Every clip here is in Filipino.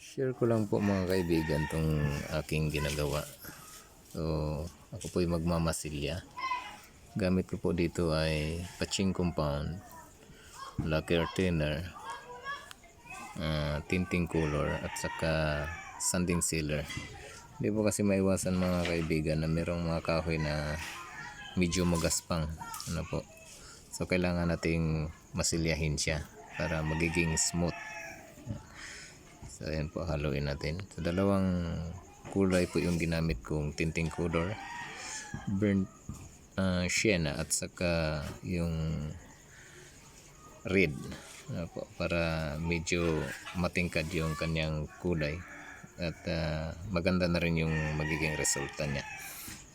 Share ko lang po mga kaibigan tong aking ginagawa. So, ako po'y magmamasilya. Gamit ko po dito ay patching compound, lacquer thinner, tinting color at saka sanding sealer. Hindi po kasi maiwasan mga kaibigan na mayroong mga kahoy na medyo magaspang. Ano po? So, kailangan nating masilyahin siya para magiging smooth. So ayan po, haluin natin. So dalawang kulay po yung ginamit kong tinting color, burnt sienna at saka yung red. Ano po, para medyo matingkad yung kanyang kulay at maganda na rin yung magiging resulta niya.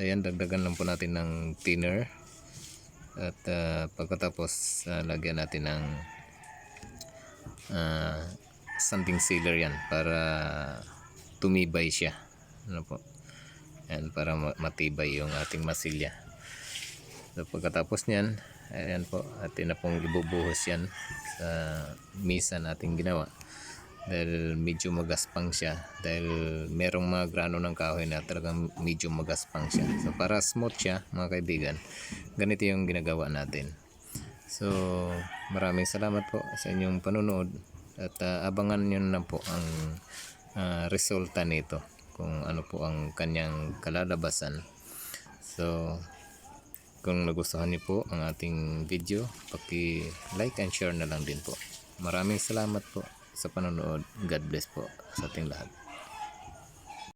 Ayan, dagdagan lang po natin ng thinner at pagkatapos lagyan natin ng sanding sealer yan para tumibay siya. Ano po? Yan, para matibay yung ating masilya. So pagkatapos niyan, ayan po, atin na pong ibubuhos yan sa misa nating ginawa. Dahil medyo magaspang siya, dahil merong mga grano ng kahoy na talagang medyo magaspang siya. So para smooth siya mga kaibigan, ganito yung ginagawa natin. So maraming salamat po sa inyong panunood at abangan nyo na po ang resulta nito, kung ano po ang kanyang kalalabasan. So kung nagustuhan niyo po ang ating video, paki-like and share na lang din po. Maraming salamat po sa panonood. God bless po sa ating lahat.